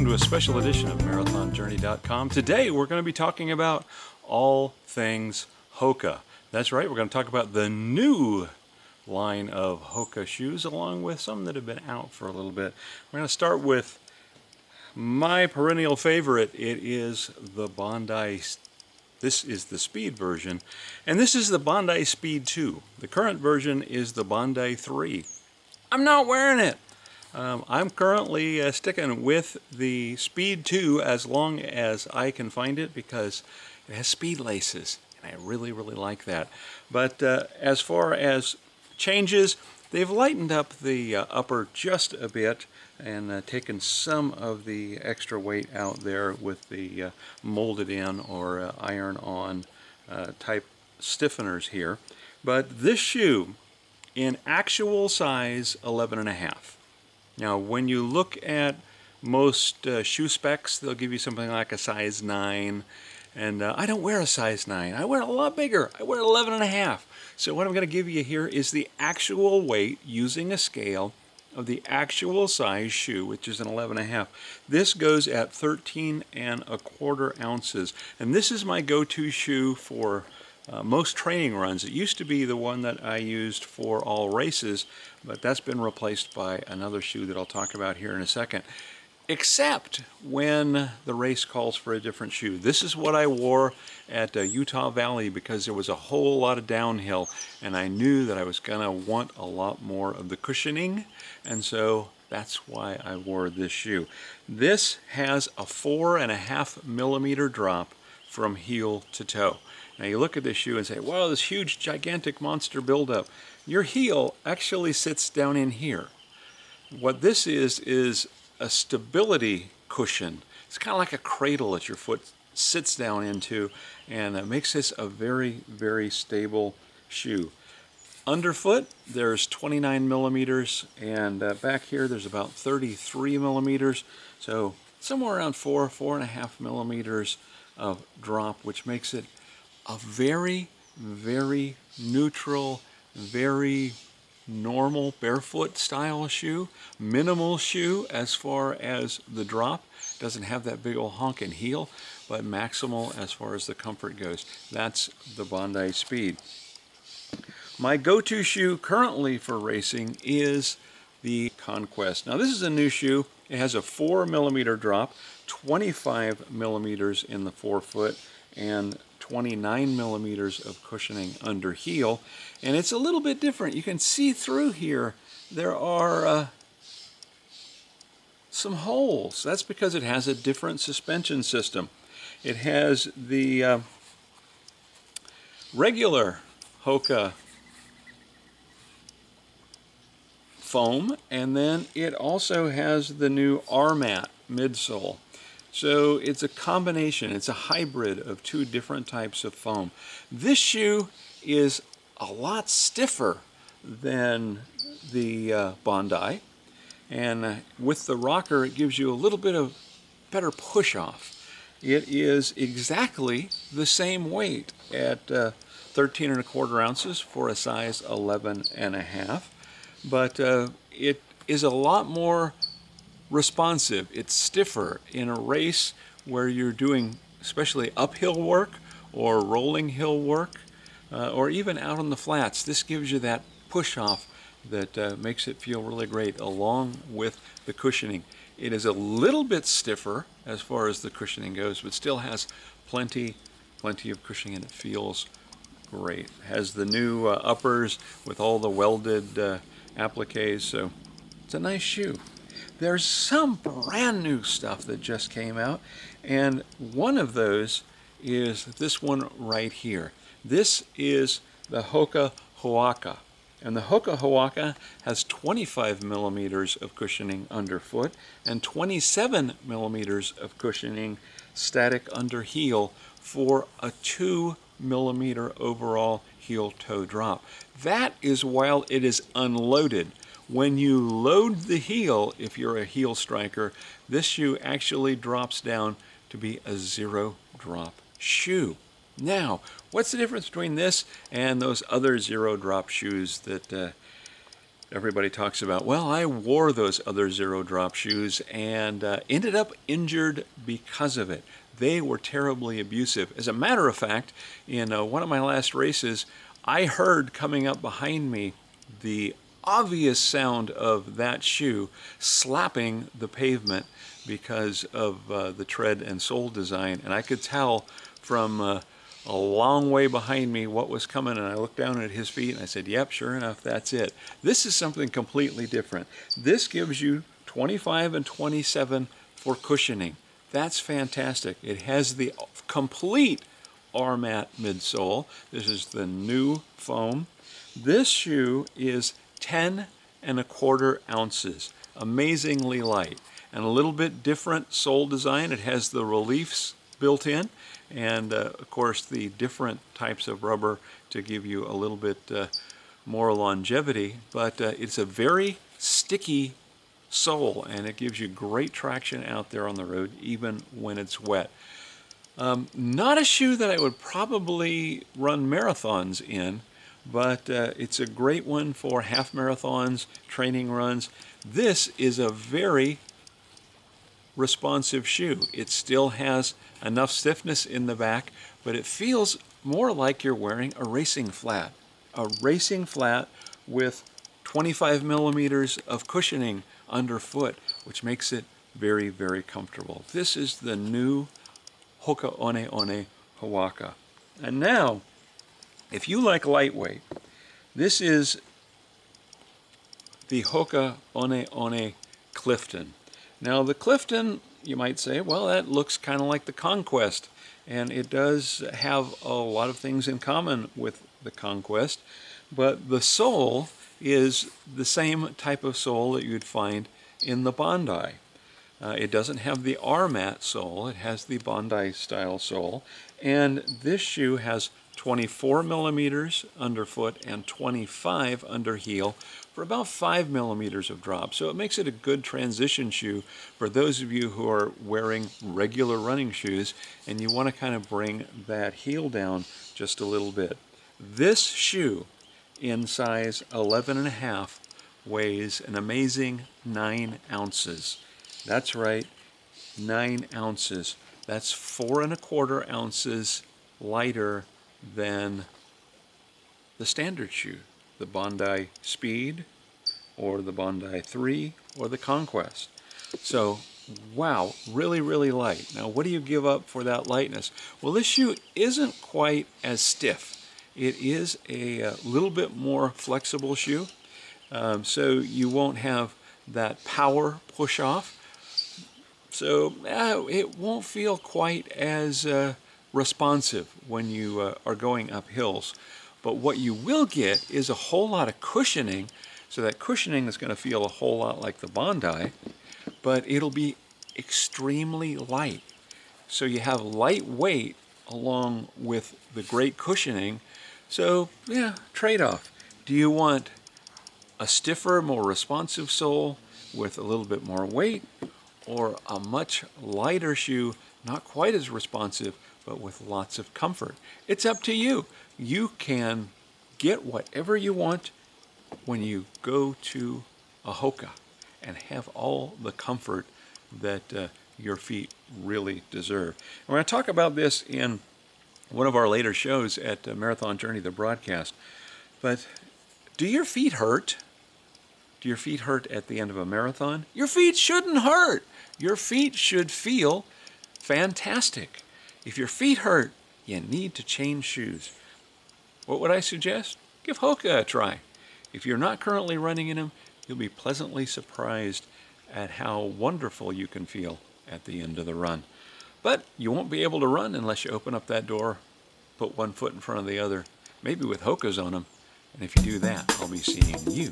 welcome to a special edition of MarathonJourney.com. Today we're going to be talking about all things Hoka. That's right, we're going to talk about the new line of Hoka shoes along with some that have been out for a little bit. We're going to start with my perennial favorite. It is the Bondi. This is the Speed version, and this is the Bondi Speed 2. The current version is the Bondi 3. I'm not wearing it. I'm currently sticking with the Speed 2 as long as I can find it because it has speed laces, and I really like that. But as far as changes, they've lightened up the upper just a bit and taken some of the extra weight out there with the molded in or iron on type stiffeners here. But this shoe in actual size 11.5. Now when you look at most shoe specs, they'll give you something like a size 9, and I don't wear a size 9. I wear a lot bigger. I wear 11.5. So what I'm going to give you here is the actual weight using a scale of the actual size shoe, which is an 11.5. This goes at 13.25 ounces, and this is my go-to shoe for most training runs. It used to be the one that I used for all races, but that's been replaced by another shoe that I'll talk about here in a second, except when the race calls for a different shoe. This is what I wore at Utah Valley because there was a whole lot of downhill, and I knew that I was going to want a lot more of the cushioning, and so that's why I wore this shoe. This has a 4.5 millimeter drop from heel to toe. Now you look at this shoe and say, wow, this huge gigantic monster buildup. Your heel actually sits down in here. What this is a stability cushion. It's kind of like a cradle that your foot sits down into, and it makes this a very stable shoe. Underfoot, there's 29 millimeters, and back here there's about 33 millimeters. So somewhere around 4.5 millimeters of drop, which makes it a very neutral, very normal barefoot style shoe, minimal shoe as far as the drop. Doesn't have that big old honking heel, but maximal as far as the comfort goes. That's the Bondi Speed. My go-to shoe currently for racing is the Conquest. Now this is a new shoe. It has a 4 millimeter drop, 25 millimeters in the forefoot, and 29 millimeters of cushioning under heel, and it's a little bit different. You can see through here there are some holes. That's because it has a different suspension system. It has the regular Hoka foam, and then it also has the new R-Mat midsole. So it's a combination, it's a hybrid of two different types of foam. This shoe is a lot stiffer than the Bondi, and with the rocker it gives you a little bit of better push off. It is exactly the same weight at 13.25 ounces for a size 11.5, but it is a lot more responsive. It's stiffer in a race where you're doing especially uphill work or rolling hill work or even out on the flats. This gives you that push off that makes it feel really great along with the cushioning. It is a little bit stiffer as far as the cushioning goes, but still has plenty of cushioning, and it feels great. It has the new uppers with all the welded appliques, so it's a nice shoe. There's some brand new stuff that just came out, and one of those is this one right here. This is the Hoka One, and the Hoka One has 25 millimeters of cushioning underfoot and 27 millimeters of cushioning static under heel for a 2 millimeter overall heel toe drop. That is while it is unloaded. When you load the heel, if you're a heel striker, this shoe actually drops down to be a 0 drop shoe. Now, what's the difference between this and those other 0 drop shoes that everybody talks about, well, I wore those other zero drop shoes and ended up injured because of it. They were terribly abusive. As a matter of fact, in one of my last races, I heard coming up behind me the obvious sound of that shoe slapping the pavement because of the tread and sole design, and I could tell from a long way behind me what was coming, and I looked down at his feet and I said, yep, sure enough, that's it. This is something completely different. This gives you 25 and 27 for cushioning. That's fantastic. It has the complete R-mat midsole. This is the new foam. This shoe is 10¼ ounces, amazingly light, and a little bit different sole design. It has the reliefs built in, and of course the different types of rubber to give you a little bit more longevity, but it's a very sticky sole, and it gives you great traction out there on the road even when it's wet. Not a shoe that I would probably run marathons in, but it's a great one for half marathons, training runs. This is a very responsive shoe. It still has enough stiffness in the back, but it feels more like you're wearing a racing flat. A racing flat with 25 millimeters of cushioning underfoot, which makes it very, very comfortable. This is the new Hoka One One Hawaka. And now, if you like lightweight, this is the Hoka One One Clifton. Now the Clifton, you might say, well, that looks kind of like the Conquest, and it does have a lot of things in common with the Conquest, but the sole is the same type of sole that you'd find in the Bondi. It doesn't have the R-mat sole, it has the Bondi style sole, and this shoe has 24 millimeters underfoot and 25 under heel for about 5 millimeters of drop. So it makes it a good transition shoe for those of you who are wearing regular running shoes and you want to kind of bring that heel down just a little bit. This shoe in size 11.5 weighs an amazing 9 ounces. That's right, 9 ounces. That's 4¼ ounces lighter than the standard shoe, the Bondi Speed or the Bondi 3 or the Conquest. So, wow, really, really light. Now, what do you give up for that lightness? Well, this shoe isn't quite as stiff. It is a little bit more flexible shoe, so you won't have that power push off. So it won't feel quite as responsive when you are going up hills. But what you will get is a whole lot of cushioning. So that cushioning is going to feel a whole lot like the Bondi, but it'll be extremely light. So you have lightweight along with the great cushioning. So yeah, trade-off. Do you want a stiffer, more responsive sole with a little bit more weight, or a much lighter shoe, not quite as responsive, but with lots of comfort? It's up to you. You can get whatever you want when you go to a Hoka and have all the comfort that your feet really deserve. And we're going to talk about this in one of our later shows at Marathon Journey, the broadcast. But do your feet hurt? Do your feet hurt at the end of a marathon? Your feet shouldn't hurt. Your feet should feel fantastic. If your feet hurt, you need to change shoes. What would I suggest? Give Hoka a try. If you're not currently running in them, you'll be pleasantly surprised at how wonderful you can feel at the end of the run. But you won't be able to run unless you open up that door, put one foot in front of the other, maybe with Hokas on them. And if you do that, I'll be seeing you